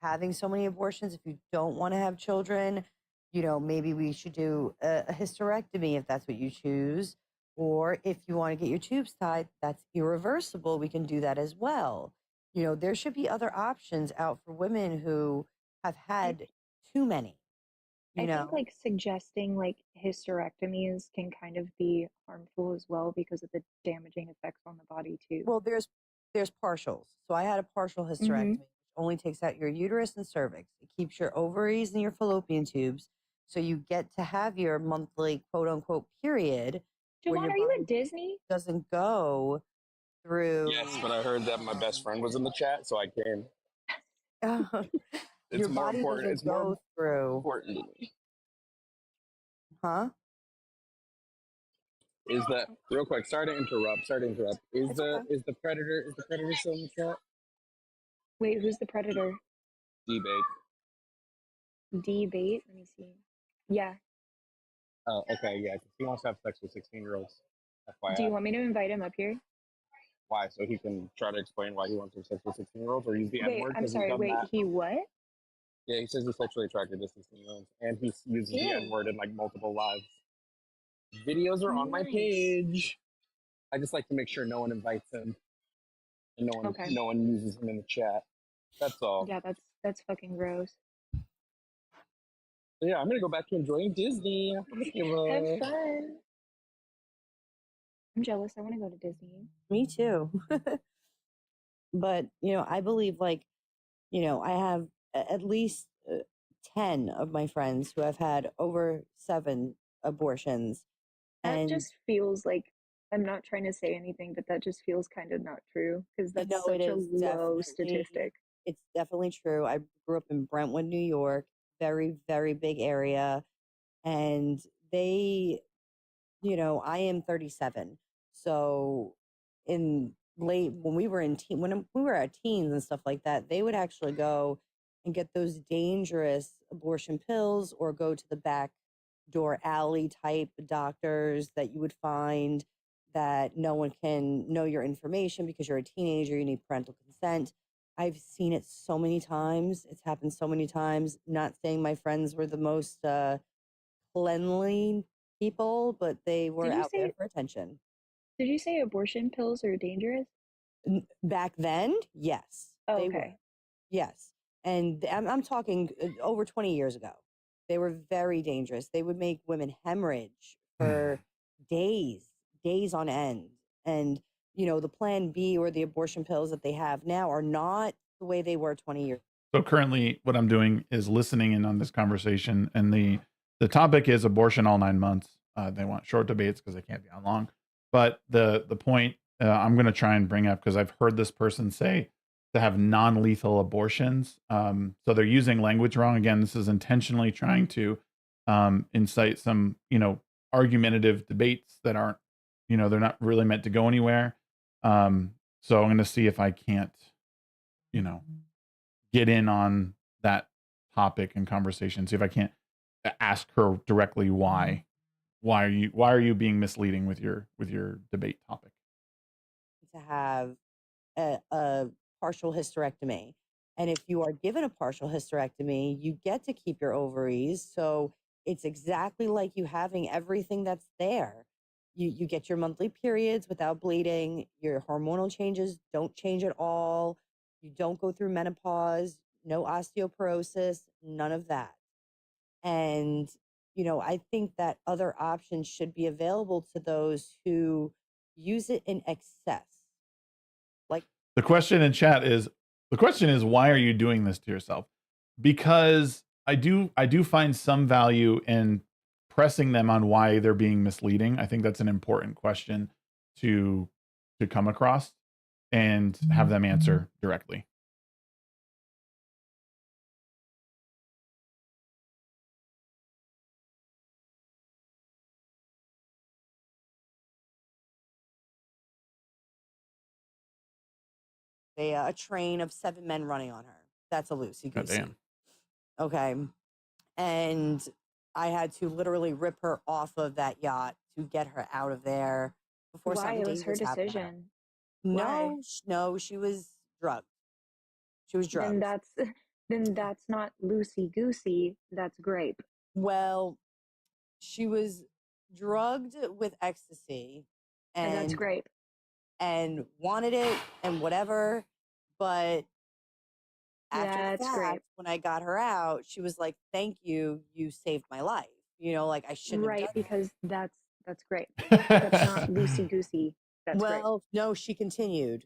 having so many abortions, if you don't want to have children, you know, maybe we should do a hysterectomy if that's what you choose. Or if you want to get your tubes tied, that's irreversible. We can do that as well. You know, there should be other options out for women who have I had too many, you I think know? like suggesting like hysterectomies can kind of be harmful as well because of the damaging effects on the body too. Well, there's partials. So I had a partial Mm-hmm. hysterectomy, which only takes out your uterus and cervix. It keeps your ovaries and your fallopian tubes. So you get to have your monthly quote unquote period where Javon, your are you body at Disney? doesn't go Yes, through but I heard that my best friend was in the chat, so I came. your It's more body important. doesn't It's more go through, important to me. huh? Is that real quick? Sorry to interrupt. Sorry to interrupt. It's okay. Is the predator still in the chat? Wait, who's the predator? Debate. Debate? Let me see. Yeah. Oh, okay, yeah. 'Cause he wants to have sex with 16-year-olds. Do you FYI. want me to invite him up here? Why? So he can try to explain why he wants to have sex with 16-year-olds, or use the N Wait, word I'm because he's sorry. done Wait, that. he what? Yeah, he says he's sexually attracted to 16-year-olds, and he uses the N Ew. word in like multiple lives. Videos are on my Nice. page. I just like to make sure no one invites him and Okay. no one uses him in the chat. That's all. Yeah, that's fucking gross. So yeah, I'm gonna go back to enjoying Disney. Have fun. I'm jealous. I want to go to Disney. Me too. But, you know, I believe like, you know, I have at least 10 of my friends who have had over 7 abortions. That And just feels like I'm not trying to say anything, but that just feels kind of not true because I that's know it such a is low statistic. it's definitely true. I grew up in Brentwood, New York, very, very big area. And they, you know, I am 37. So in late when we were when we were at teens and stuff like that, they would actually go and get those dangerous abortion pills or go to the back door alley type doctors that you would find that no one can know your information because you're a teenager, you need parental consent. I've seen it so many times. It's happened so many times. Not saying my friends were the most cleanly people, but they were Did you out there say for attention. did you say abortion pills are dangerous? Back then, yes, Oh, they were. okay. Yes. And I'm talking over 20 years ago. They were very dangerous. They would make women hemorrhage for days, days on end. And, you know, the Plan B or the abortion pills that they have now are not the way they were 20 years. So currently what I'm doing is listening in on this conversation, and the topic is abortion all 9 months. They want short debates because they can't be on long. But the point I'm going to try and bring up, because I've heard this person say to have non-lethal abortions. So they're using language wrong. Again, this is intentionally trying to incite some, argumentative debates that aren't, they're not really meant to go anywhere. So I'm going to see if I can't, get in on that topic and conversation. See if I can't ask her directly why are you being misleading with your debate topic. To have a partial hysterectomy. And if you are given a partial hysterectomy, you get to keep your ovaries. So it's exactly like you having everything that's there. You get your monthly periods without bleeding. Your hormonal changes don't change at all. You don't go through menopause, no osteoporosis, none of that. And, you know, I think that other options should be available to those who use it in excess. Like the question in chat is why are you doing this to yourself? Because I do find some value in pressing them on why they're being misleading. I think that's an important question to come across and have them answer directly. a train of 7 men running on her. That's a loosey goosey. Damn. Okay. And I had to literally rip her off of that yacht to get her out of there before Why? something It was her dangerous happened to her. decision. Why? No, she was drugged. She was Then drugged. Then that's not loosey goosey. That's grape. Well, she was drugged with ecstasy And that's and grape. wanted it and whatever. But after the That's fact, grape. when I got her out, she was like, "Thank you, you saved my life." You know, like I shouldn't have Right, done that. because that's grape. That's not loosey goosey. That's grape. Well, no, she continued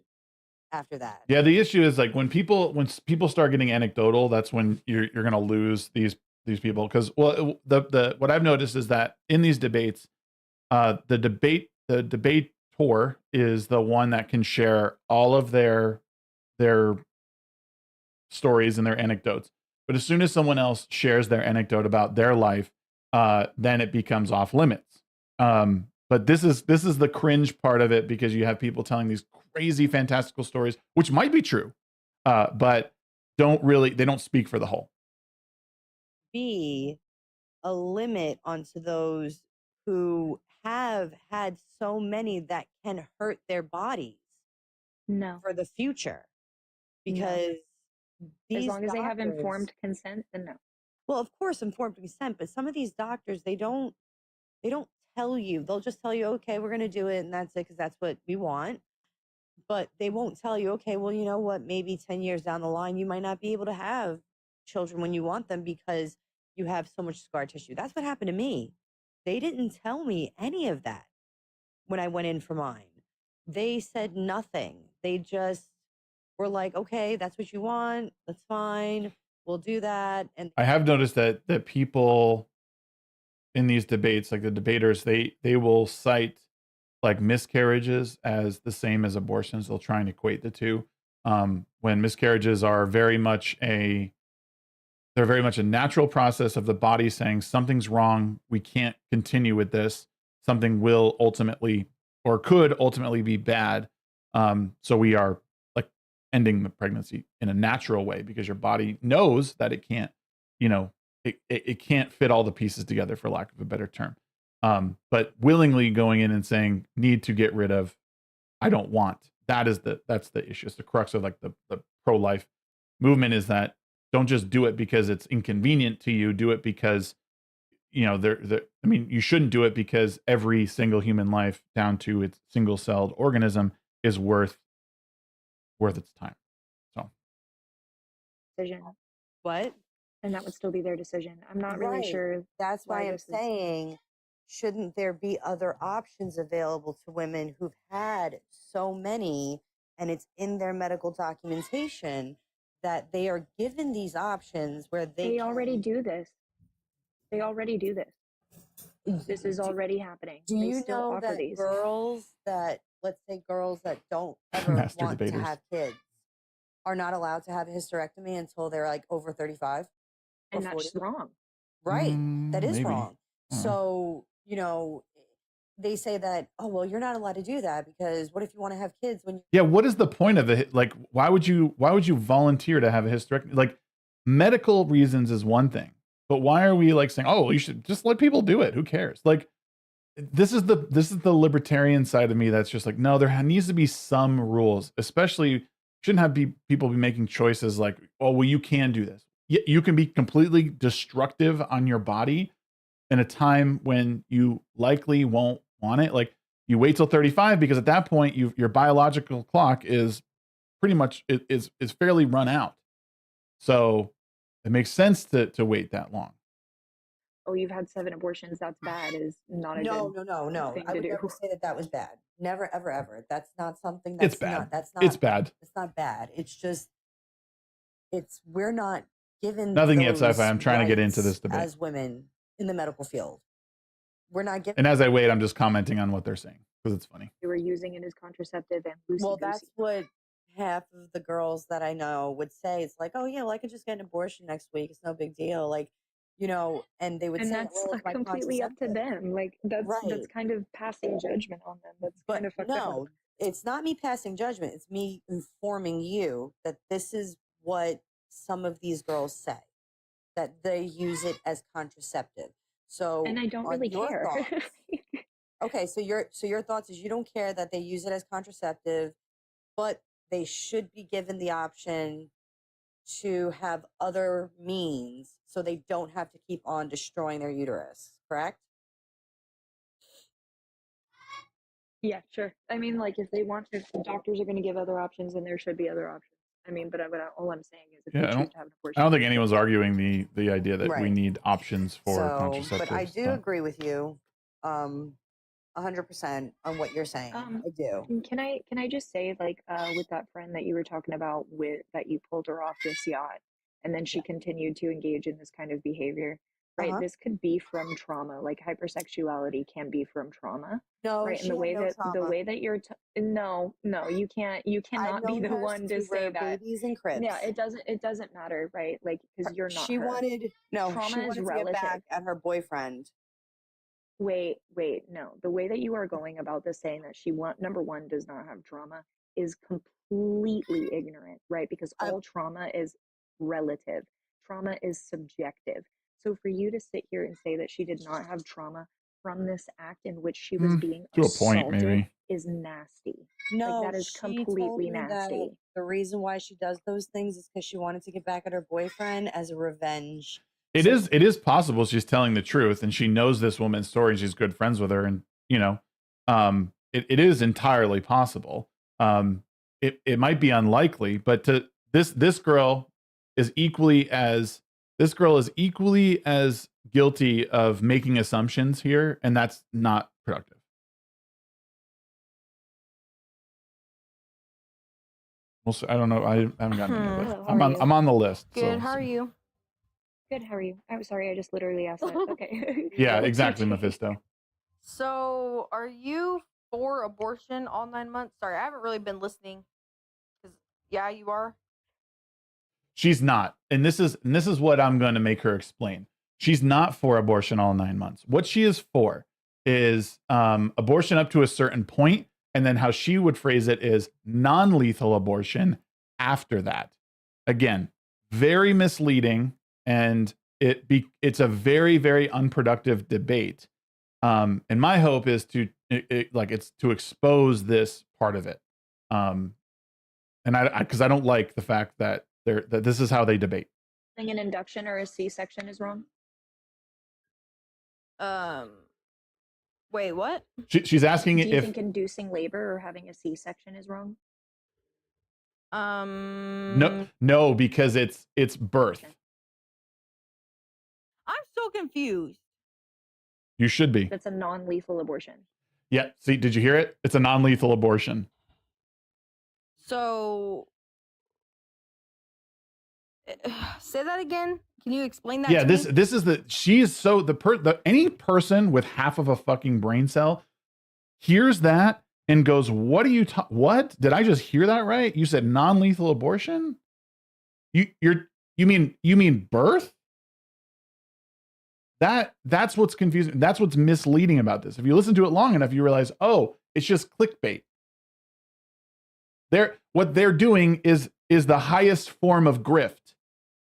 after that. Yeah, the issue is like when people start getting anecdotal, that's when you're going to lose these people, because the what I've noticed is that in these debates, the debater is the one that can share all of their stories and their anecdotes. But as soon as someone else shares their anecdote about their life, then it becomes off limits. But this is the cringe part of it, because you have people telling these crazy fantastical stories, which might be true, but they don't speak for the whole. Be a limit onto those who have had so many that can hurt their bodies No. for the future, No. because As these long as they have doctors, informed consent, then no. well, of course, informed consent, but some of these doctors, they don't tell you. They'll just tell you, okay, we're going to do it, and that's it, because that's what we want. But they won't tell you, okay, well, you know what, maybe 10 years down the line, you might not be able to have children when you want them because you have so much scar tissue. That's what happened to me. They didn't tell me any of that when I went in for mine. They said nothing. They just were like, okay, that's what you want. That's fine. We'll do that. And I have noticed that people in these debates, like the debaters, they will cite like miscarriages as the same as abortions. They'll try and equate the two, when miscarriages are very much a natural process of the body saying something's wrong, we can't continue with this, something will ultimately or could ultimately be bad, so we are like ending the pregnancy in a natural way, because your body knows that it can't, it can't fit all the pieces together, for lack of a better term. But willingly going in and saying, need to get rid of, I don't want, that's the issue. It's the crux of like the pro-life movement, is that don't just do it because it's inconvenient to you. Do it because, you shouldn't do it because every single human life down to its single-celled organism is worth its time. So Decision. what? And that would still be their decision. I'm not really Right. sure. That's why I'm this is- saying, shouldn't there be other options available to women who've had so many, and it's in their medical documentation that they are given these options where They already do this. They already do this. This is already happening. Do They you still know offer that these. girls that, let's say girls that don't ever Master want debaters. to have kids are not allowed to have a hysterectomy until they're like over 35? And or that's 40? wrong. Right. That is Maybe. wrong. So, they say that, oh, well, you're not allowed to do that because what if you want to have kids when you Yeah, what is the point of it? Like, why would you volunteer to have a hysterectomy? Like, medical reasons is one thing, but why are we like saying, oh, you should just let people do it? Who cares? Like, this is the libertarian side of me that's just like, no, there needs to be some rules. Especially, shouldn't have people be making choices like, oh, well, you can do this. You can be completely destructive on your body in a time when you likely won't want it. Like, you wait till 35, because at that point your biological clock is pretty much is fairly run out. So it makes sense to wait that long. Oh, you've had 7 abortions. That's bad. Is not a No. good thing I to would do. never say that was bad. Never, ever, ever. That's not something It's that's bad. not, that's not, It's bad. it's not bad. It's just, we're not given Nothing yet, those sci-fi. I'm trying to get into rights this debate. as women in the medical field. We're not given. And as I wait, I'm just commenting on what they're saying because it's funny. They were using it as contraceptive and loosey-goosey. Well, that's what half of the girls that I know would say. It's like, oh yeah, well, I could just get an abortion next week. It's no big deal. Like, and they would And say, that's well, it's my completely up to contraceptive. them. Like that's Right. kind of passing judgment on them. That's But kind of fucked up. no, it's not me passing judgment. It's me informing you that this is what some of these girls say, that they use it as contraceptive. So, And I don't on really your care. thoughts, okay, so your thoughts is you don't care that they use it as contraceptive, but they should be given the option to have other means so they don't have to keep on destroying their uterus, correct? Yeah, sure. I mean, like, if they want to, if the doctors are going to give other options, then there should be other options. I mean, but all I'm saying is if Yeah, they I choose don't to have an abortion. I don't think anyone's arguing the idea that we Right. need options for So, contraceptives. but I do so. agree with you 100% on what you're saying. I do. Can I just say, like, with that friend that you were talking about, with that you pulled her off this yacht and then she continued to engage in this kind of behavior, right? Uh-huh. This could be from trauma. Like, hypersexuality can be from trauma, No, right? she And the had way no that trauma. you're no, you cannot be I've the known her one since to we say were that. babies in cribs. Yeah, it doesn't matter, right? Like, because you're not She her. wanted she Trauma is wanted to get relative. back at her boyfriend. Wait, no. The way that you are going about this, saying that number one, does not have trauma, is completely ignorant, right? Because all trauma is relative. Trauma is subjective. So for you to sit here and say that she did not have trauma from this act in which she was being to a assaulted point, maybe. is nasty. No, like, that is she told completely me that nasty. the reason why she does those things is because she wanted to get back at her boyfriend as a revenge. It is possible she's telling the truth and she knows this woman's story and she's good friends with her, and it is entirely possible. It might be unlikely, but this girl is equally as guilty of making assumptions here, and that's not productive. I don't know. I haven't gotten any of those. Hello, how are you? I'm on the list. Good. So, How are you? Good, how are you? I'm sorry, I just literally asked that. Okay. Yeah, What's your exactly, take? Mephisto. So, are you for abortion all 9 months? Sorry, I haven't really been listening. Yeah, you are. She's not, and this is what I'm going to make her explain. She's not for abortion all 9 months. What she is for is abortion up to a certain point, and then how she would phrase it is non-lethal abortion after that. Again, very misleading, and it's a very, very unproductive debate. And my hope is to expose this part of it. And because I don't like the fact that this is how they debate. An induction or a C-section is wrong. Wait, what? She's asking Do you if think inducing labor or having a C-section is wrong? no, because it's birth. Okay. I'm so confused. You should be. That's a non-lethal abortion. Yeah. See, did you hear it? It's a non-lethal abortion. So, say that again. Can you explain that? Yeah, to this me? is any person with half of a fucking brain cell hears that and goes, "What are you what? Did I just hear that right? You said non-lethal abortion? You mean birth?" That's what's confusing. That's what's misleading about this. If you listen to it long enough, you realize, oh, it's just clickbait. What they're doing is the highest form of grift.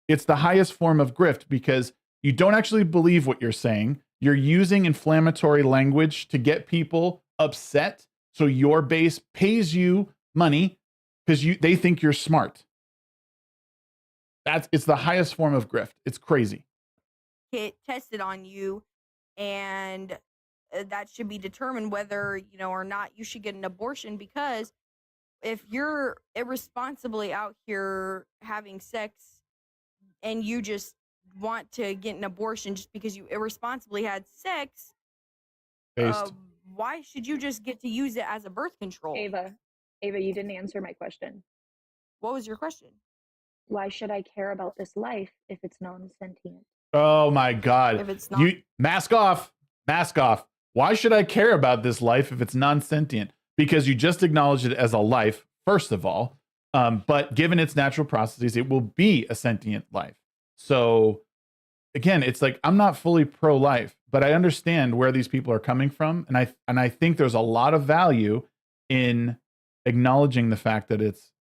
It's the highest form of grift because you don't actually believe what you're saying. You're using inflammatory language to get people upset, so your base pays you money because they think you're smart. It's the highest form of grift. It's crazy. Get tested on you, and that should be determined whether or not you should get an abortion, because if you're irresponsibly out here having sex and you just want to get an abortion just because you irresponsibly had sex, why should you just get to use it as a birth control? Ava, you didn't answer my question. What was your question? Why should I care about this life if it's non-sentient? Oh my God. If it's not, mask off. Why should I care about this life if it's non-sentient? Because you just acknowledged it as a life, first of all. But given its natural processes, it will be a sentient life. So again, it's like, I'm not fully pro-life, but I understand where these people are coming from. And I think there's a lot of value in acknowledging the fact that it's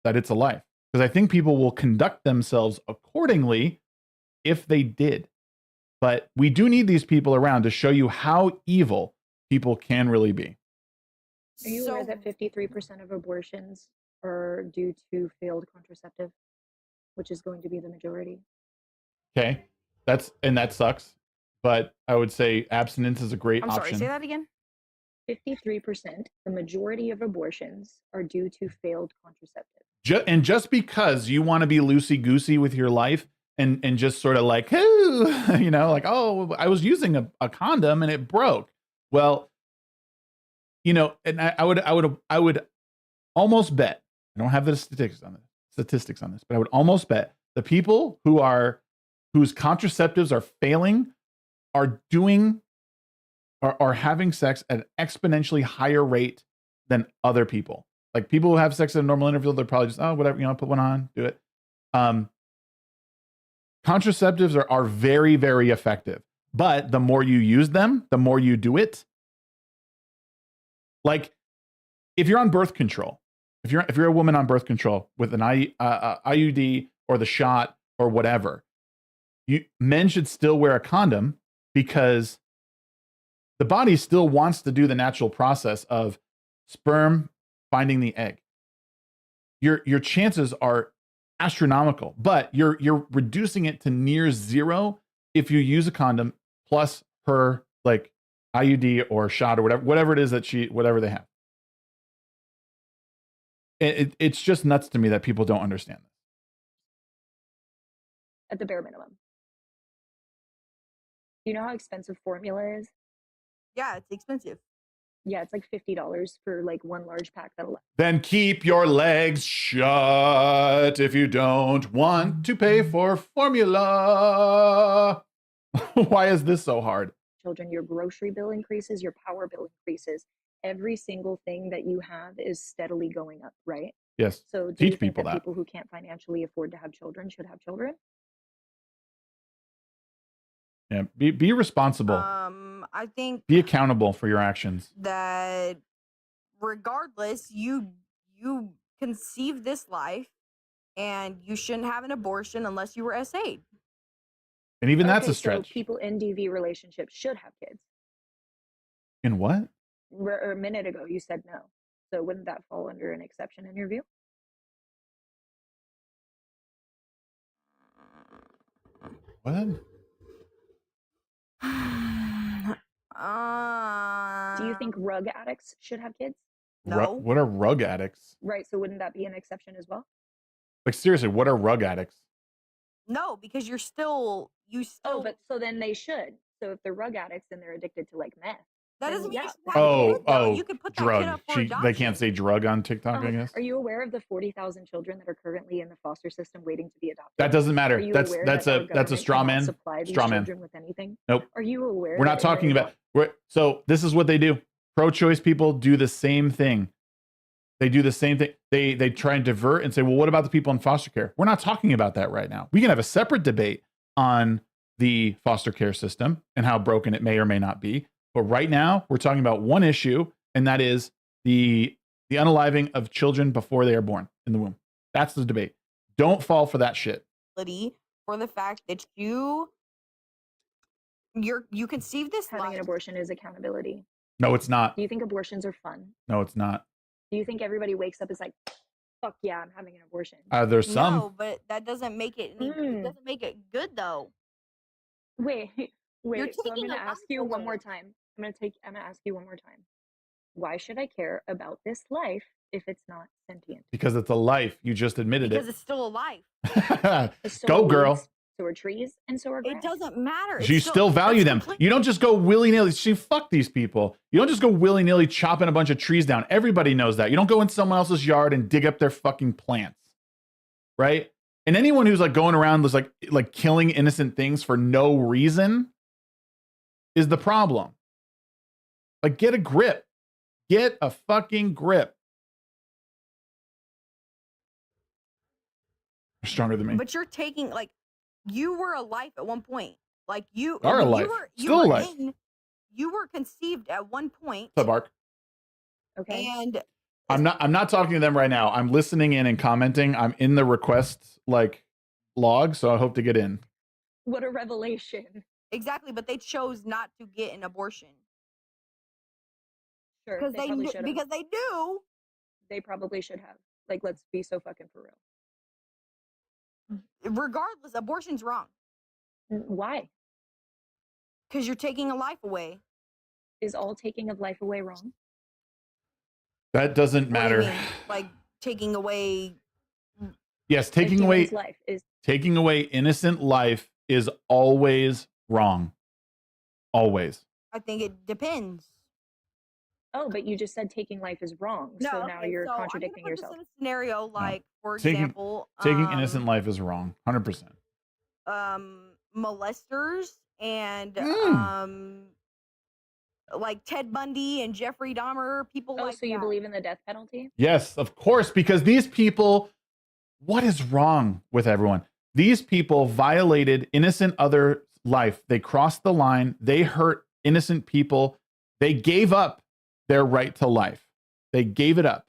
a life. Because I think people will conduct themselves accordingly if they did. But we do need these people around to show you how evil people can really be. Are you aware that 53% of abortions are due to failed contraceptive? which is going to be the majority. Okay, that sucks. But I would say abstinence is a great I'm sorry, option. say that again. 53%, the majority of abortions are due to failed contraceptive. And just because you want to be loosey goosey with your life and just sort of like, oh, you know, like, oh, I was using a condom and it broke. Well, you know, and I would almost bet, I don't have the statistics on this, but I would almost bet the people whose contraceptives are failing are having sex at an exponentially higher rate than other people. Like people who have sex at a normal interval, they're probably just, oh, whatever, you know, put one on, do it. Contraceptives are very, very effective, but the more you use them, the more you do it. Like if you're on birth control, if you're a woman on birth control with an IUD or the shot or whatever, men should still wear a condom because the body still wants to do the natural process of sperm finding the egg. Your chances are astronomical, but you're reducing it to near zero if you use a condom plus her like IUD or shot or whatever it is that whatever they have. It's just nuts to me that people don't understand this. At the bare minimum. Do you know how expensive formula is? Yeah, it's expensive. Yeah, it's like $50 for like one large pack. Then keep your legs shut if you don't want to pay for formula. Why is this so hard? Children, your grocery bill increases, your power bill increases. Every single thing that you have is steadily going up, right? Yes. So do you think that people who can't financially afford to have children should have children? Yeah, be responsible. I think be accountable for your actions. That regardless, you conceived this life, and you shouldn't have an abortion unless you were SA'd. And even that's a stretch. So people in DV relationships should have kids. In what? A minute ago, you said no. So wouldn't that fall under an exception in your view? What? Do you think rug addicts should have kids? No. What are rug addicts? Right, so wouldn't that be an exception as well? Like seriously, what are rug addicts? No, because you still. Oh, but so then they should. So if they're rug addicts, then they're addicted to like meth. That doesn't mean you could put drug. That kid up for they can't say drug on TikTok, I guess. Are you aware of the 40,000 children that are currently in the foster system waiting to be adopted? That doesn't matter. That's a straw man. Straw man. With anything? Nope. Are you aware? We're not talking about. So this is what they do. Pro-choice people do the same thing. They do the same thing. They try and divert and say, well, what about the people in foster care? We're not talking about that right now. We can have a separate debate on the foster care system and how broken it may or may not be. But right now, we're talking about one issue, and that is the unaliving of children before they are born in the womb. That's the debate. Don't fall for that shit. For the fact that you conceived this having an abortion is accountability. No, it's not. Do you think abortions are fun? No, it's not. Do you think everybody wakes up is like, fuck yeah, I'm having an abortion? There's some. No, but that doesn't make it. It doesn't make it good though. Wait. So I'm taking gonna ask you one more time. I'm gonna ask you one more time. Why should I care about this life if it's not sentient? Because it's a life. You just admitted because it's still a life. Go, girl. So are trees and so are grass. It doesn't matter. You still value them. You don't just go willy-nilly. See, fuck these people. You don't just go willy-nilly chopping a bunch of trees down. Everybody knows that. You don't go in someone else's yard and dig up their fucking plants. Right? And anyone who's like going around was like killing innocent things for no reason is the problem. Like, get a grip. Get a fucking grip. You're stronger than me. But you're taking, like, you were a life at one point. Like, you are alive. Still alive. You were conceived at one point. What's up, Ark? Okay. And I'm not talking to them right now. I'm listening in and commenting. I'm in the request log, so I hope to get in. What a revelation. Exactly, but they chose not to get an abortion. Sure, because they knew. They probably should have. Like, let's be so fucking for real. regardless, abortion's wrong Why? because you're taking a life away. Is all taking of life away wrong? That doesn't What do you matter. mean? Like taking away. Yes, A taking away human's life is innocent life is always wrong. Always. I think it depends. but you just said taking life is wrong. So now you're so contradicting I'm gonna put yourself. This in a scenario like, for Taking- example, Taking innocent life is wrong. 100%. molesters and like Ted Bundy and Jeffrey Dahmer, people like So you that. believe in the death penalty? Yes, of course, because these people, what is wrong with everyone? These people violated innocent other life. They crossed the line. They hurt innocent people. They gave up their right to life. They gave it up.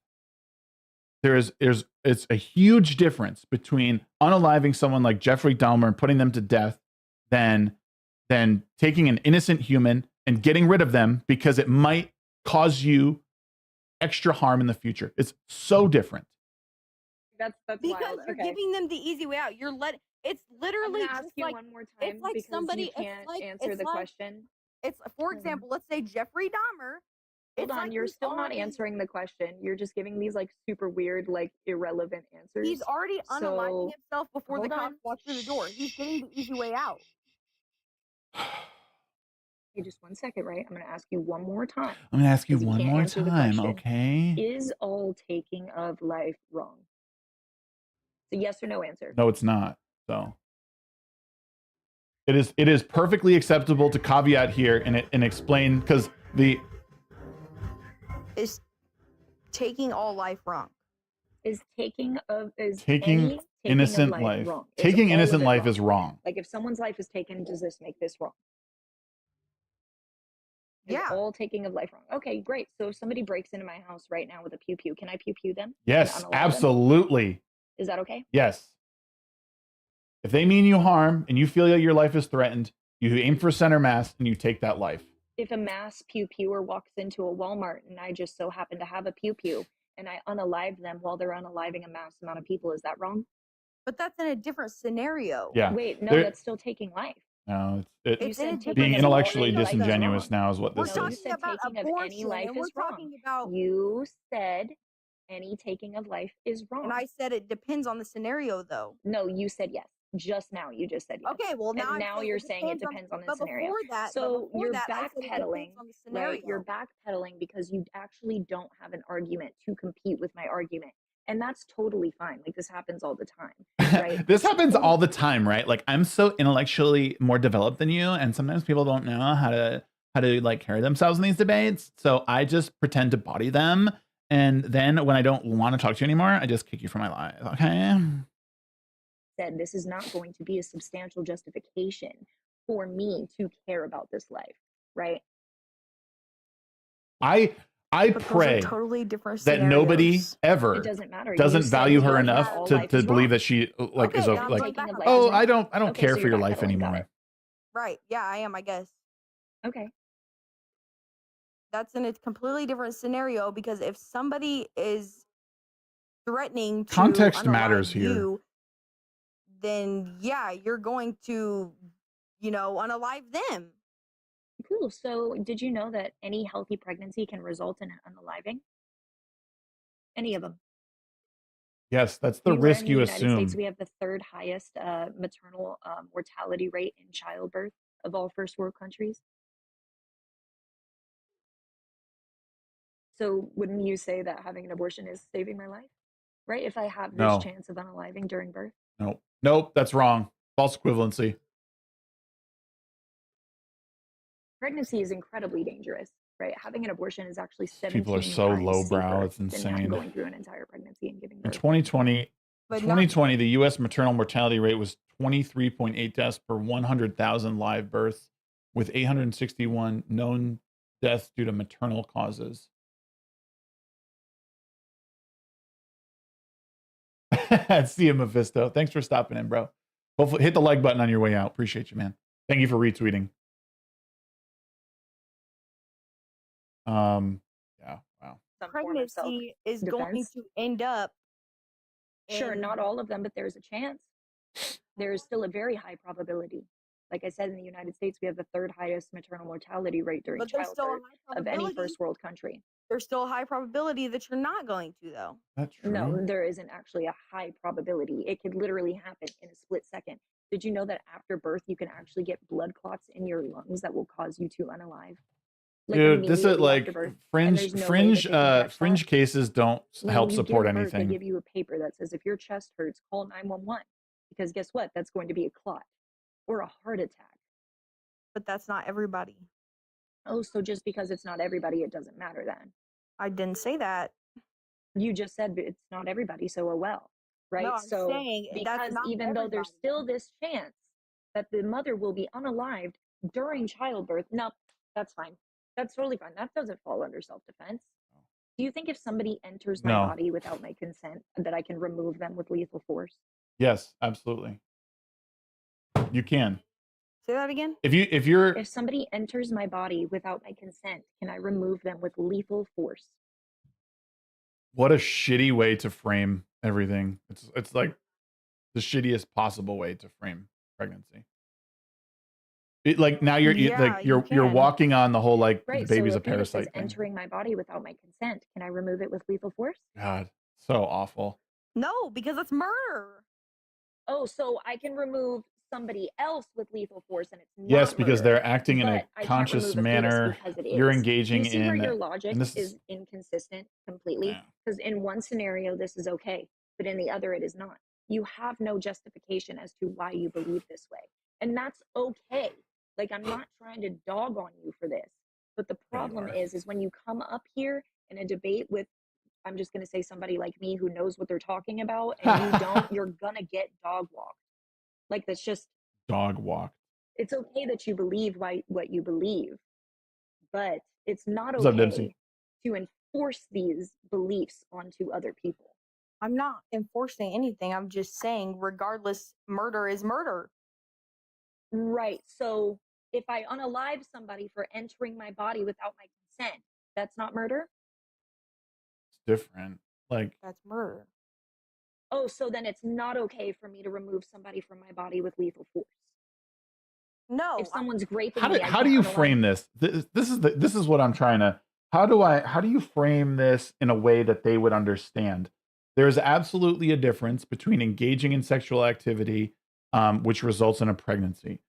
It's a huge difference between unaliving someone like Jeffrey Dahmer and putting them to death than taking an innocent human and getting rid of them because it might cause you extra harm in the future. It's so different. That's because wild. you're Okay. giving them the easy way out. It's I'm literally gonna ask just you like one more time it's like because somebody- you it's can't like- answer it's the like- question. it's for example, let's say Jeffrey Dahmer. Hold it's on, like you're he's still not already- answering the question. You're just giving these like super weird, like irrelevant answers. He's already unaliving So- himself before the hold cops on. walk through the door. He's getting the easy way out. Hey, just 1 second, right? I'm gonna ask you one more time. I'm going to ask you 'Cause you one can't more answer the time, question. okay? Is all taking of life wrong? It's a yes or no answer. No, it's not. So it is perfectly acceptable to caveat here and explain, because Is taking all life wrong? Is taking any taking innocent of life. wrong? Is Taking all innocent of it life wrong? is wrong. Like if someone's life is taken, does this make this wrong? Is Yeah. all taking of life wrong? Okay, great. So if somebody breaks into my house right now with a pew pew, can I pew pew them? Yes, Can I unalive them? absolutely. Is that okay? Yes. If they mean you harm and you feel that your life is threatened, you aim for center mass and you take that life. If a mass pew pewer walks into a Walmart and I just so happen to have a pew pew and I unalive them while they're unaliving a mass amount of people, is that wrong? But that's in a different scenario. Yeah. Wait, no, that's still taking life. No, You It's in a said different being taking of intellectually any life is disingenuous wrong. now is what We're this No, you talking is. said about taking of any abortion, life and we're is wrong. talking about. You said any taking of life is wrong. And I said it depends on the scenario, though. No, you said yes. Just now, you just said yes. Okay, well now And I'm now saying you're saying it depends on the scenario. Before that, So before you're that, I said it depends backpedaling, on the scenario. right? You're backpedaling because you actually don't have an argument to compete with my argument. And that's totally fine. Like this happens all the time, right? This happens all the time, right? Like I'm so intellectually more developed than you, and sometimes people don't know how to like carry themselves in these debates. So I just pretend to body them, and then when I don't want to talk to you anymore, I just kick you from my life. Okay? Said this is not going to be a substantial justification for me to care about this life, right? I But those are pray totally different that nobody scenarios. ever It doesn't matter. doesn't You said value her all enough life to is believe wrong. that she like is Okay, a, now I'm like, going back taking on of that. oh, isn't- I don't Okay, care so for you're your life backpedaling. Got anymore. it. Right? Yeah, I am. I guess Okay. that's in a completely different scenario because if somebody is threatening to Context unalive matters here. you, then yeah, you're going to, unalive them. Cool. So did you know that any healthy pregnancy can result in unaliving? Any of them. Yes, that's the We were risk in you the United assume. States, we have the third highest maternal mortality rate in childbirth of all first world countries. So wouldn't you say that having an abortion is saving my life? Right? If I have this No. chance of unaliving during birth? Nope, that's wrong. False equivalency. Pregnancy is incredibly dangerous, right? Having an abortion is actually 17 People are so times lowbrow, safer it's than insane. going through an entire pregnancy and giving In birth. 2020, But 2020, the U.S. maternal mortality rate was 23.8 deaths per 100,000 live births, with 861 known deaths due to maternal causes. See you, Mephisto. Thanks for stopping in, bro. Hopefully, hit the like button on your way out. Appreciate you, man. Thank you for retweeting. Yeah, wow. Some form of pregnancy is going self-defense. to end up. Sure, in- not all of them, but there's a chance. there is still a very high probability. Like I said, in the United States, we have the third highest maternal mortality rate during But there's still a childbirth high of any probability. first world country. There's still a high probability that you're not going to, though. That's true. No, there isn't actually a high probability. It could literally happen in a split second. Did you know that after birth, you can actually get blood clots in your lungs that will cause you to unalive? Like, Dude, this is immediately like after birth, and fringe there's no way that they can catch fringe that. cases don't When help you support give birth, they anything. give you a paper that says if your chest hurts, call 911, because guess what? That's going to be a clot or a heart attack. But that's not everybody. Oh, so just because it's not everybody, it doesn't matter then. I didn't say that. You just said it's not everybody, so oh well, right? No, I'm so saying that's because not even though there's everybody. still this chance that the mother will be unalived during childbirth, no, that's fine. That's totally fine. That doesn't fall under self-defense. Do you think if somebody enters my No. body without my consent, that I can remove them with lethal force? Yes, absolutely. You can. Say that again. If somebody enters my body without my consent, can I remove them with lethal force? What a shitty way to frame everything. It's like the shittiest possible way to frame pregnancy. Like now you're Yeah, you're can. walking on the whole like Right. the baby's so a if it says parasite thing. entering my body without my consent, can I remove it with lethal force? God, so awful. No, because that's murder. Oh, so I can remove somebody else with lethal force, and it's not Yes, because murder, they're acting in but a I can't conscious remove a fetus manner. because it You're is. engaging You see where in your logic and this is inconsistent completely? Yeah. Because in one scenario, this is okay, but in the other, it is not. You have no justification as to why you believe this way. And that's okay. Like, I'm not trying to dog on you for this. But the problem are. is when you come up here in a debate with, I'm just going to say somebody like me who knows what they're talking about, and you don't, you're going to get dog walked. Like, that's just, Dog walk. it's okay that you believe what you believe, but it's not What's up, okay Dempsey? to enforce these beliefs onto other people. I'm not enforcing anything. I'm just saying, regardless, murder is murder. Right. So if I unalive somebody for entering my body without my consent, that's not murder? It's different. Like That's murder. Oh, so then it's not okay for me to remove somebody from my body with lethal force. No. If someone's raping how me, do you frame this? This is what I'm trying to. How do you frame this in a way that they would understand? There is absolutely a difference between engaging in sexual activity, which results in a pregnancy.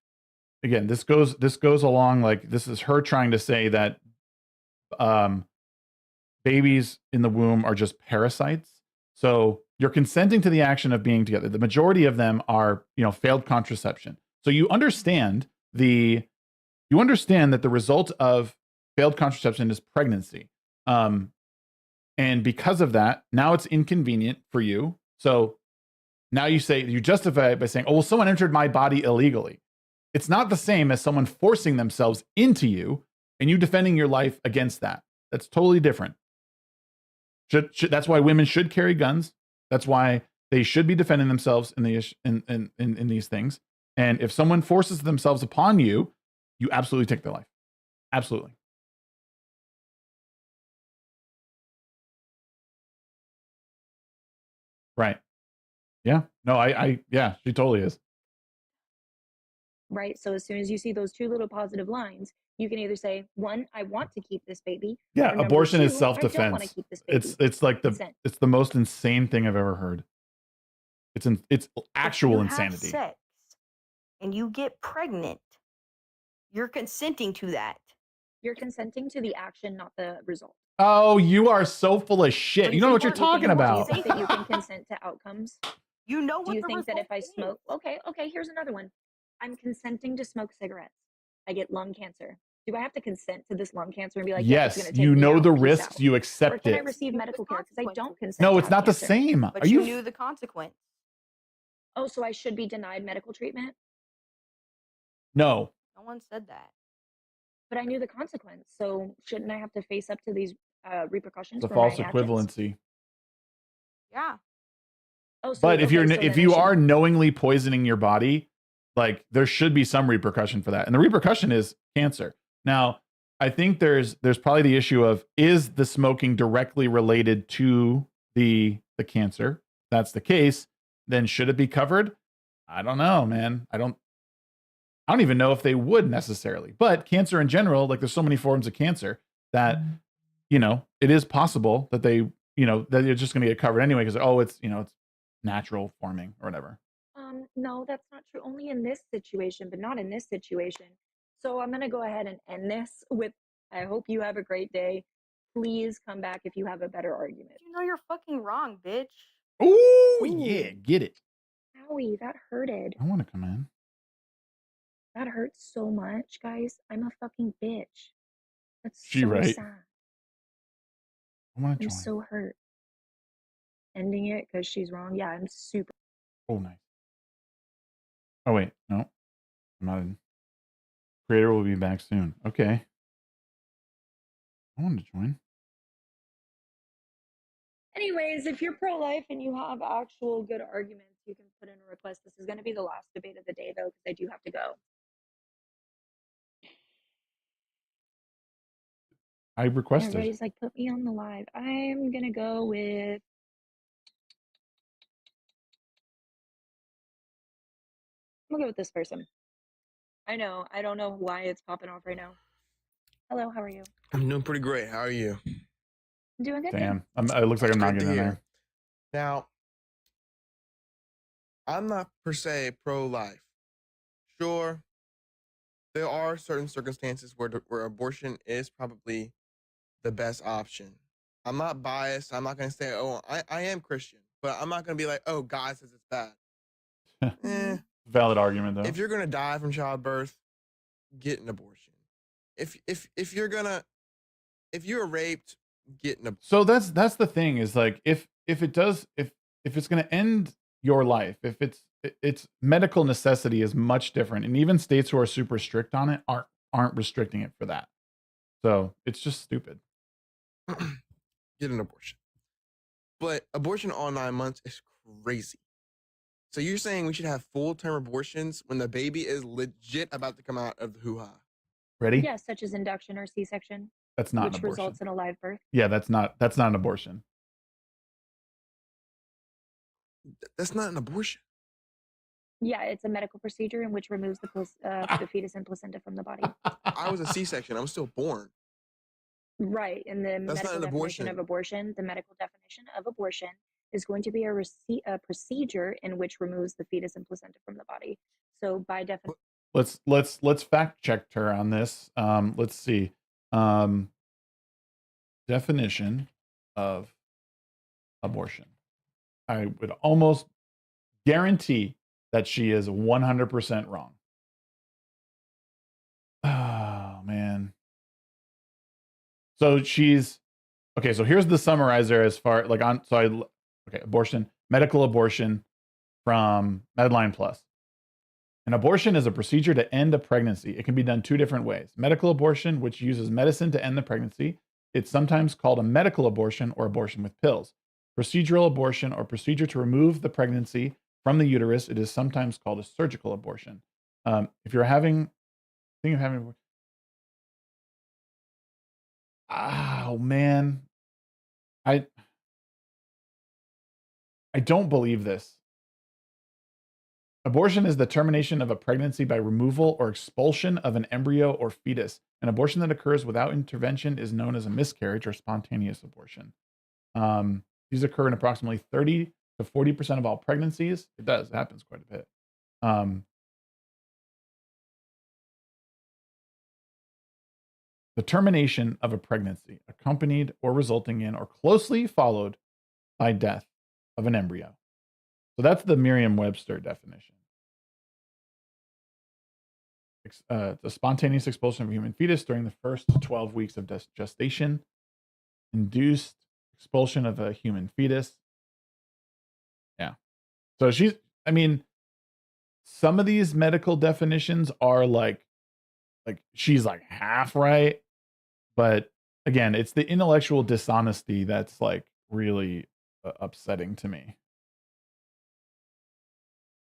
Again, this goes along like this is her trying to say that babies in the womb are just parasites. So you're consenting to the action of being together. The majority of them are, failed contraception. So you understand that the result of failed contraception is pregnancy. And because of that, now it's inconvenient for you. So now you justify it by saying, oh, well, someone entered my body illegally. It's not the same as someone forcing themselves into you and you defending your life against that. That's totally different. That's why women should carry guns. That's why they should be defending themselves in these things. And if someone forces themselves upon you, you absolutely take their life. Absolutely. Right. Yeah. No, yeah, she totally is. Right. So as soon as you see those two little positive lines, you can either say, one, I want to keep this baby. Yeah, or abortion two, is self-defense. I don't want to keep this baby. It's like it's the most insane thing I've ever heard. It's actual insanity. Have sex and you get pregnant, you're consenting to that. You're consenting to the action, not the result. Oh, you are so full of shit. But You know what you you're talking Do about. you think that you can consent to outcomes? You know what Do you the think that if I result smoke, is. okay, here's another one. I'm consenting to smoke cigarettes. I get lung cancer. Do I have to consent to this lung cancer and be like, yes, it's gonna take you me know out, the peace risks, out? you Or accept can I it. receive You medical knew the care because I don't consequences. consent? No, to it's have not the cancer? same. But Are you you knew the consequence. Oh, so I should be denied medical treatment? No. No one said that. But I knew the consequence, so shouldn't I have to face up to these repercussions The for false my actions? equivalency. Yeah. Oh, so, But if okay, so if then you I should- are knowingly poisoning your body, like there should be some repercussion for that. And the repercussion is cancer. Now, I think there's probably the issue of, is the smoking directly related to the cancer? If that's the case, then should it be covered? I don't know, man. I don't even know if they would necessarily. But cancer in general, like there's so many forms of cancer that, you know, it is possible that they, you know, that you're just going to get covered anyway because, oh, it's, you know, it's natural forming or whatever. No, that's not true. Only in this situation, but not in this situation. So I'm going to go ahead and end this with, I hope you have a great day. Please come back if you have a better argument. You know you're fucking wrong, bitch. Ooh, yeah, get it. Owie, that hurted. I want to come in. That hurts so much, guys. I'm a fucking bitch. That's She so right. sad. I want to I'm join. so hurt. Ending it because she's wrong. Yeah, I'm super. Oh, nice. Oh, wait. No, I'm not in. Creator will be back soon. Okay. I wanted to join. Anyways, if you're pro-life and you have actual good arguments, you can put in a request. This is going to be the last debate of the day, though, because I do have to go. I requested. Everybody's like, put me on the live. I'm going to go with... I'm going to go with this person. I know. I don't know why it's popping off right now. Hello, how are you? I'm doing pretty great. How are you? I'm doing good. Damn. It looks like I'm not getting in there. Now, I'm not per se pro-life. Sure, there are certain circumstances where abortion is probably the best option. I'm not biased. I'm not going to say, oh, I am Christian, but I'm not going to be like, oh, God says it's bad. Valid argument, though. If you're going to die from childbirth, get an abortion. If you're raped, get an abortion. So that's the thing is like if it's going to end your life, if it's medical necessity is much different, and even states who are super strict on it aren't restricting it for that. So it's just stupid. Get an abortion. But abortion all 9 months is crazy. So you're saying we should have full-term abortions when the baby is legit about to come out of the hoo-ha? Ready? Yeah, such as induction or C-section. That's not an which abortion. results in a live birth. Yeah, that's not an abortion. That's not an abortion. Yeah, it's a medical procedure in which removes the fetus and placenta from the body. I was a C-section. I'm still born. Right. And the That's medical definition of abortion, the medical definition of abortion is going to be a procedure in which removes the fetus and placenta from the body. So by definition, let's fact check her on this. Let's see. Definition of abortion. I would almost guarantee that she is 100% wrong. Oh, man. So she's okay. So here's the summarizer as far like on. So abortion, medical abortion from Medline Plus. An abortion is a procedure to end a pregnancy. It can be done two different ways. Medical abortion, which uses medicine to end the pregnancy. It's sometimes called a medical abortion or abortion with pills. Procedural abortion or procedure to remove the pregnancy from the uterus. It is sometimes called a surgical abortion. If you're thinking of having, oh man, I don't believe this. Abortion is the termination of a pregnancy by removal or expulsion of an embryo or fetus. An abortion that occurs without intervention is known as a miscarriage or spontaneous abortion. These occur in approximately 30 to 40% of all pregnancies. It happens quite a bit. The termination of a pregnancy accompanied or resulting in or closely followed by death of an embryo. So that's the Merriam-Webster definition. The spontaneous expulsion of a human fetus during the first 12 weeks of gestation, induced expulsion of a human fetus. Yeah. So some of these medical definitions are like she's like half right, but again, it's the intellectual dishonesty that's like really upsetting to me.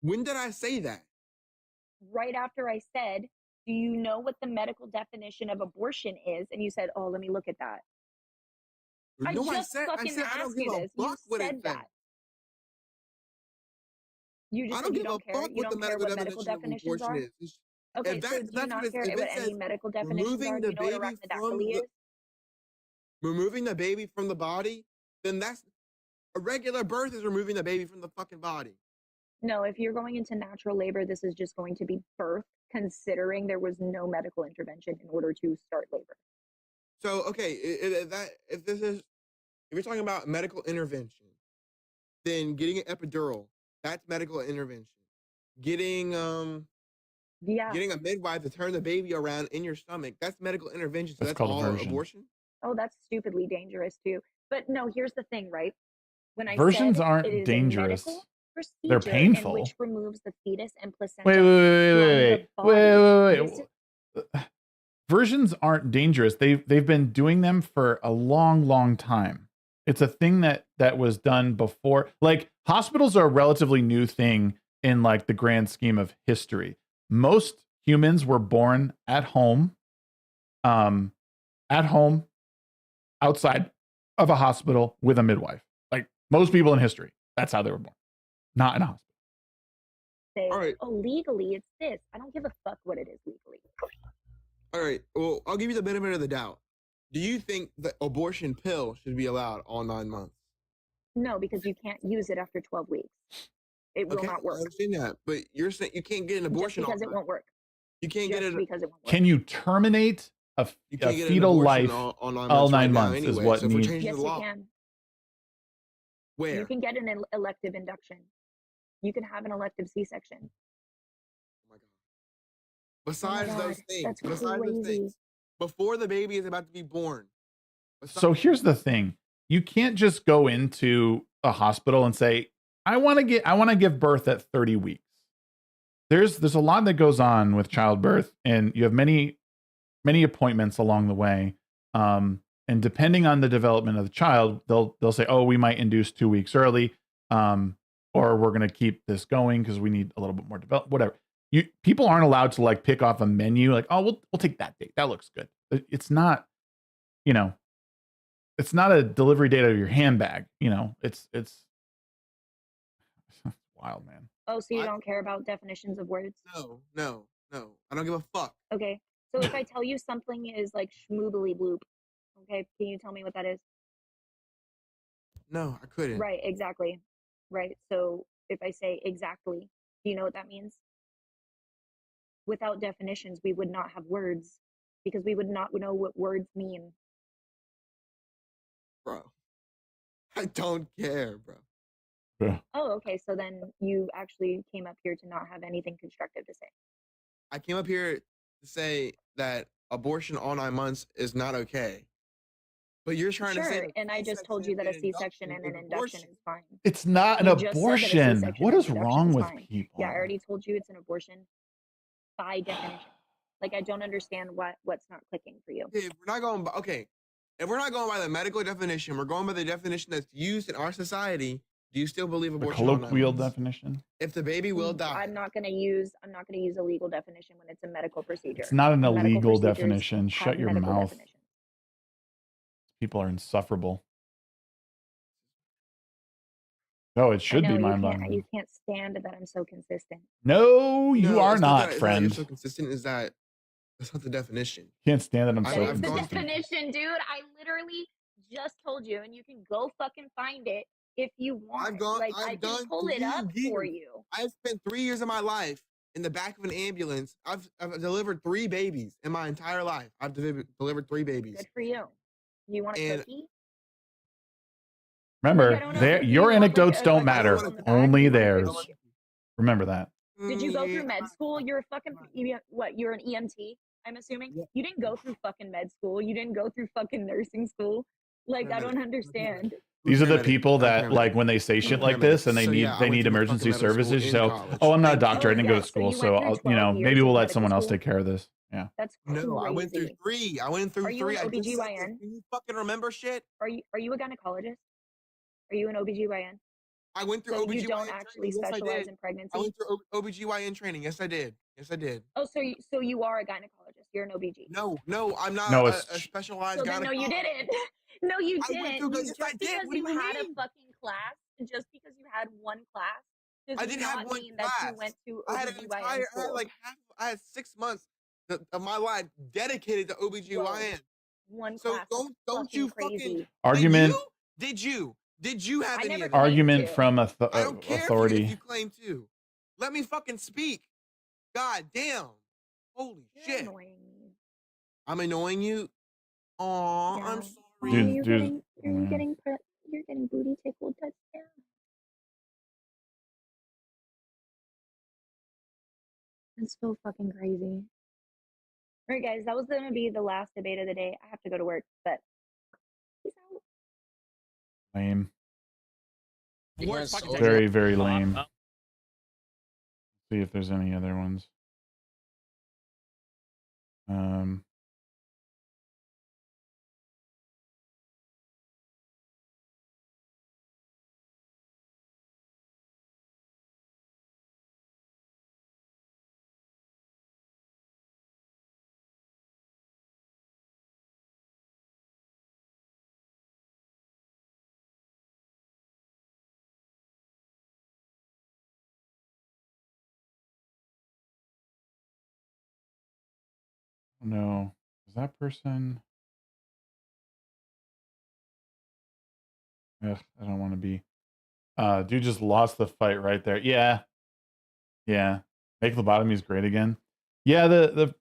When did I say that? Right after I said, do you know what the medical definition of abortion is? And you said, oh, let me look at that. No, I said I don't give a fuck what it said. You I just don't said you give a don't care. fuck You what the don't care medical what medical definition of definitions abortion are. is. Okay, If so do you that's not what it's, care if what it any says medical definitions removing are? Do the you know what baby from arachnodactyly the is? removing the baby from the body, then that's a regular birth is removing the baby from the fucking body. No, if you're going into natural labor, this is just going to be birth, considering there was no medical intervention in order to start labor. So okay, if you're talking about medical intervention, then getting an epidural, that's medical intervention. Getting Yeah. getting a midwife to turn the baby around in your stomach, that's medical intervention. So That's that's called all aversion. abortion. Oh, that's stupidly dangerous too. But no, here's the thing, right? When I Versions said aren't it is dangerous. a medical They're procedure in painful. which removes the fetus and placenta Wait, from the body. wait. Versions aren't dangerous. They've been doing them for a long time. It's a thing that was done before. Like, hospitals are a relatively new thing in like the grand scheme of history. Most humans were born at home, outside of a hospital with a midwife. Like most people in history, that's how they were born, not in a hospital. Say, All right. oh, legally it's this. I don't give a fuck what it is legally. All right. Well, I'll give you the benefit of the doubt. Do you think the abortion pill should be allowed all 9 months? No, because you can't use it after 12 weeks. It will not I work. understand that, but you're saying you can't get an abortion Just because it won't work. You can't get Just it because it won't work. Can you terminate a You can't get an fetal abortion life all 9 all months 9 right now months is anyway, what so if we're needs. changing Yes, the you law, can. where? You can get an elective induction. You can have an elective C-section. Oh my God. Besides those things, That's crazy. before the baby is about to be born. So here's the thing. You can't just go into a hospital and say, I want to give birth at 30 weeks. There's a lot that goes on with childbirth, and you have many appointments along the way. And depending on the development of the child, they'll say, oh, we might induce 2 weeks early, or we're going to keep this going because we need a little bit more development, whatever. People aren't allowed to like pick off a menu like, oh, we'll take that date. That looks good. It's not, it's not a delivery date of your handbag. It's wild, man. Oh, so you don't care about definitions of words? No. I don't give a fuck. Okay. So if I tell you something is like schmoobly bloop, okay, can you tell me what that is? No, I couldn't. Right, exactly. Right. So if I say exactly, do you know what that means? Without definitions, we would not have words because we would not know what words mean. Bro, I don't care, bro. Yeah. Oh, okay. So then you actually came up here to not have anything constructive to say. I came up here to say that abortion all 9 months is not okay. But you're trying to say Sure, and I just told you that a C-section and an induction is fine. It's not an You just said that a abortion. C-section What and is induction wrong is with fine. people? Yeah, I already told you it's an abortion by definition. Like, I don't understand what's not clicking for you. If we're not going by the medical definition, we're going by the definition that's used in our society. Do you still believe The abortion? all 9 colloquial months? definition. If the baby will die, I'm not going to use a legal definition when it's a medical procedure. It's not an Medical illegal procedures definition. have Shut your medical mouth. definitions. People are insufferable. No, it should I know, be you mind-boggling. You can't stand that I'm so consistent. No, you No, are it's not, that friend. you're so consistent. Is that that's not the definition? Can't stand that I'm That so That is I've the gone consistent. through- definition, dude. I literally just told you, and you can go fucking find it if you want. I can pull it up for you. I've spent 3 years of my life in the back of an ambulance. I've delivered 3 babies in my entire life. I've delivered 3 babies. Good for you. You want a cookie? Remember, Like, I don't know if you your want, anecdotes a don't cookie matter. on the back, Only you want a theirs. cookie? Remember that. Did you go through med school? You're a fucking you're an EMT, I'm assuming? Yeah. You didn't go through fucking med school. You didn't go through fucking nursing school. Like, I don't understand. These are the Paramedic. people I'm that, paramedic. like, when they say shit I'm like paramedic. this and they So, need yeah, I they went need through emergency fucking medical services, school so in college. oh, I'm not a Thank doctor. you. I didn't Oh, go yeah, to so school, you so went through I'll, 12 maybe years we'll of let medical someone else school? take care of this. Yeah. That's crazy. No, I went through 3. I went through Are you 3. an I just said OBGYN? this. Can you fucking remember shit? Are you a gynecologist? Are you an OBGYN? I went through So OBGYN you don't actually training. Yes, I specialize did. in pregnancy? I went through OBGYN training. Yes, I did. Oh, so you are a gynecologist. You're an OBG. No, I'm not No, a it's So specialized then, no, you gynecologist. didn't. No, you I went didn't. through. You, Yes, just I did. because What do you you had a mean? fucking class, just because you had one class, I didn't have one mean that you class. went to I had an OBGYN entire, I had school. like I had 6 months of my life dedicated to OBGYN. One So class. That's don't you fucking fucking crazy. Argument. Did you have I any never of that? Argument to. from I don't care authority. if you claim to. Let me fucking speak. God damn. Holy You're shit. annoying me. I'm annoying you. Aw, Yeah. I'm Why sorry. are you Dude, you're getting booty tickled? That's yeah. That's so fucking crazy. All right, guys, that was gonna be the last debate of the day. I have to go to work, but peace out. lame. Worst fucking thing. Very, very lame. See if there's any other ones. No. Is that person? Ugh, I don't want to be. Dude just lost the fight right there. Yeah. Yeah. Make lobotomies great again. Yeah, the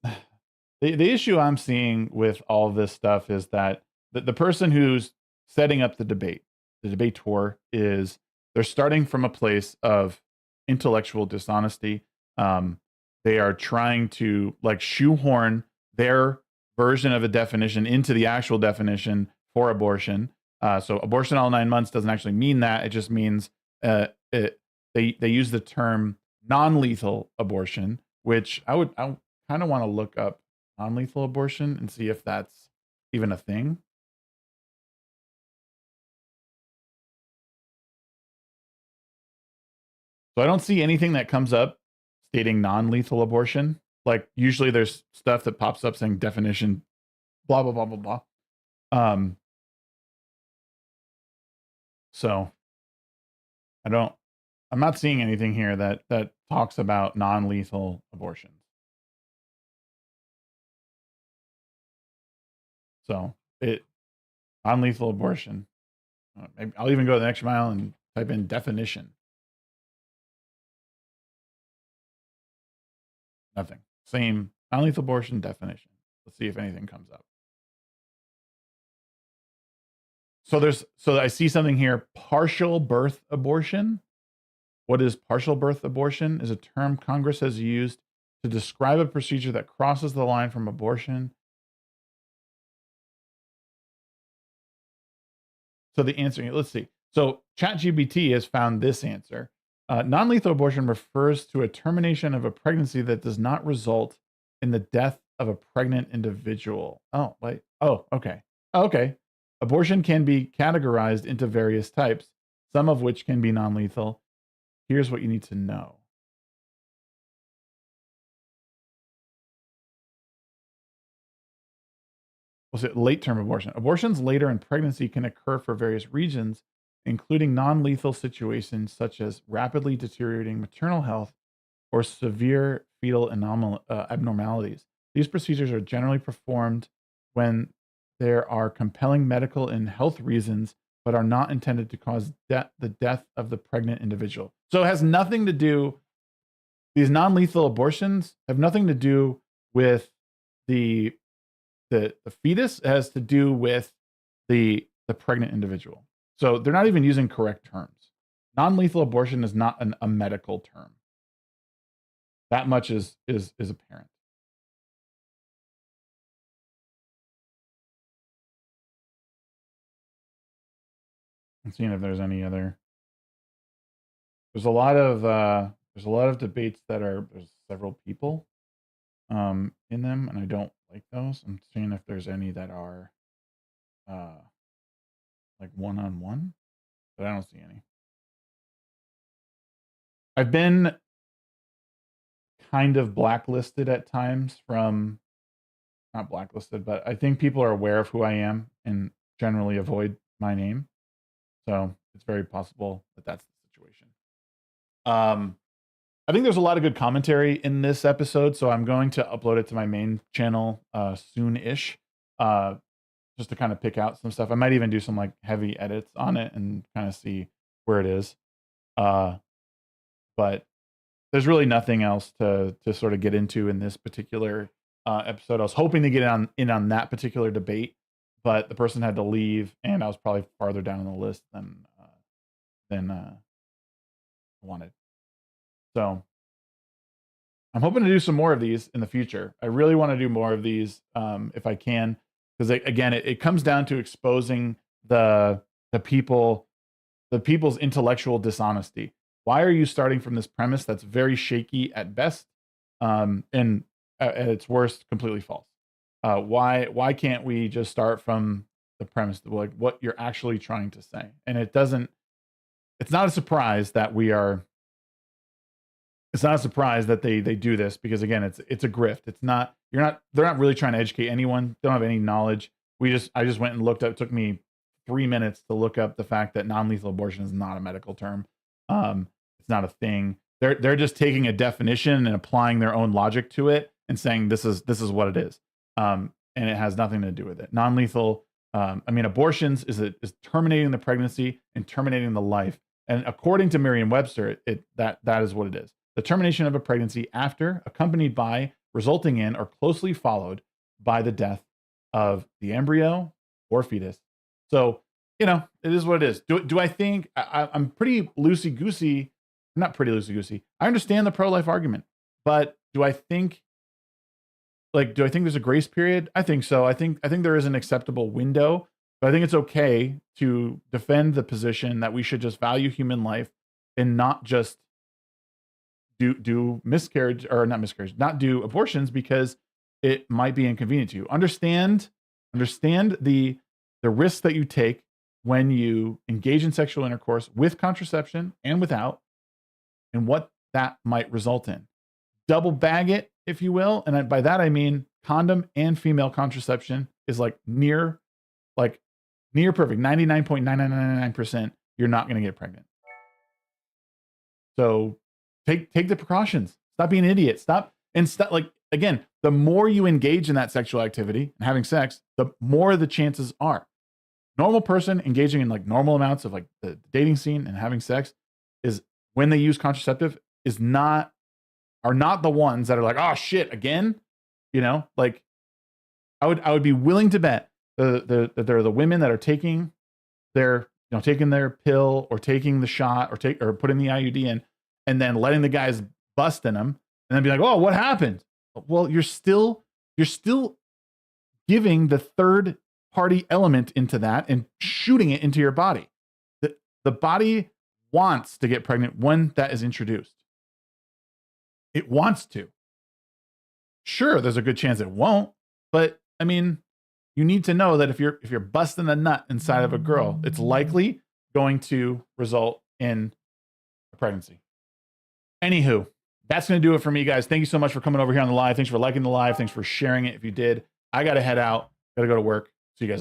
issue I'm seeing with all this stuff is that the person who's setting up the debater, is they're starting from a place of intellectual dishonesty. They are trying to like shoehorn their version of a definition into the actual definition for abortion. So abortion all 9 months doesn't actually mean that. It just means they use the term non-lethal abortion, which I kind of want to look up non-lethal abortion and see if that's even a thing. So I don't see anything that comes up stating non-lethal abortion. Like usually there's stuff that pops up saying definition, blah, blah, blah, blah, blah. So I'm not seeing anything here that talks about non-lethal abortions. So non-lethal abortion. Maybe I'll even go the extra mile and type in definition. Nothing. Same non-lethal abortion definition. Let's see if anything comes up. So I see something here. Partial birth abortion. What is partial birth abortion? Is a term Congress has used to describe a procedure that crosses the line from abortion. So the answer, let's see. So ChatGPT has found this answer. Non-lethal abortion refers to a termination of a pregnancy that does not result in the death of a pregnant individual. Oh, wait. Oh, okay. Okay. Abortion can be categorized into various types, some of which can be non-lethal. Here's what you need to know. Was it late-term abortion? Abortions later in pregnancy can occur for various reasons, including non-lethal situations such as rapidly deteriorating maternal health or severe fetal abnormalities. These procedures are generally performed when there are compelling medical and health reasons, but are not intended to cause the death of the pregnant individual. So it has nothing to do, these non-lethal abortions have nothing to do with the fetus. It has to do with the pregnant individual. So they're not even using correct terms. Non-lethal abortion is not a medical term. That much is apparent. I'm seeing if there's any other. There's a lot of debates that there's several people in them, and I don't like those. I'm seeing if there's any that are like one-on-one, but I don't see any. I've been kind of blacklisted at times from, not blacklisted, but I think people are aware of who I am and generally avoid my name. So it's very possible that that's the situation. I think there's a lot of good commentary in this episode, so I'm going to upload it to my main channel soon-ish, just to kind of pick out some stuff. I might even do some like heavy edits on it and kind of see where it is. But there's really nothing else to sort of get into in this particular episode. I was hoping to get in on that particular debate, but the person had to leave, and I was probably farther down on the list than I wanted. So I'm hoping to do some more of these in the future. I really want to do more of these if I can, because again, it comes down to exposing the people's intellectual dishonesty. Why are you starting from this premise that's very shaky at best, and at its worst, completely false? Why can't we just start from the premise of like what you're actually trying to say? And it's not a surprise that it's not a surprise that they do this, because again, it's a grift. They're not really trying to educate anyone. They don't have any knowledge. I just went and looked up. It took me 3 minutes to look up the fact that non-lethal abortion is not a medical term. It's not a thing. They're just taking a definition and applying their own logic to it and saying this is what it is. And it has nothing to do with it. Non-lethal, abortions is terminating the pregnancy and terminating the life. And according to Merriam-Webster, that is what it is. The termination of a pregnancy after, accompanied by, resulting in, or closely followed by the death of the embryo or fetus. So, it is what it is. Do I think I'm pretty loosey-goosey? Not pretty loosey-goosey. I understand the pro-life argument, but do I think there's a grace period? I think so. I think there is an acceptable window, but I think it's okay to defend the position that we should just value human life and not just do miscarriage, or not miscarriage, not do abortions because it might be inconvenient to you. Understand the risks that you take when you engage in sexual intercourse with contraception and without, and what that might result in. Double bag it, if you will. And by that, I mean condom and female contraception is near perfect. 99.9999%, you're not going to get pregnant. So take the precautions. Stop being an idiot. Again, the more you engage in that sexual activity and having sex, the more the chances are. Normal person engaging in normal amounts of the dating scene and having sex is, when they use contraceptive, are not the ones that are oh shit, again. I would be willing to bet that they're the women that are taking their pill or taking the shot or putting the IUD in and then letting the guys bust in them and then be like, oh, what happened? Well, you're still giving the third party element into that and shooting it into your body. The body wants to get pregnant when that is introduced. It wants to. Sure, there's a good chance it won't, but you need to know that if you're busting a nut inside of a girl, it's likely going to result in a pregnancy. Anywho, that's going to do it for me, guys. Thank you so much for coming over here on the live. Thanks for liking the live. Thanks for sharing it if you did. I got to head out. Got to go to work. See you guys.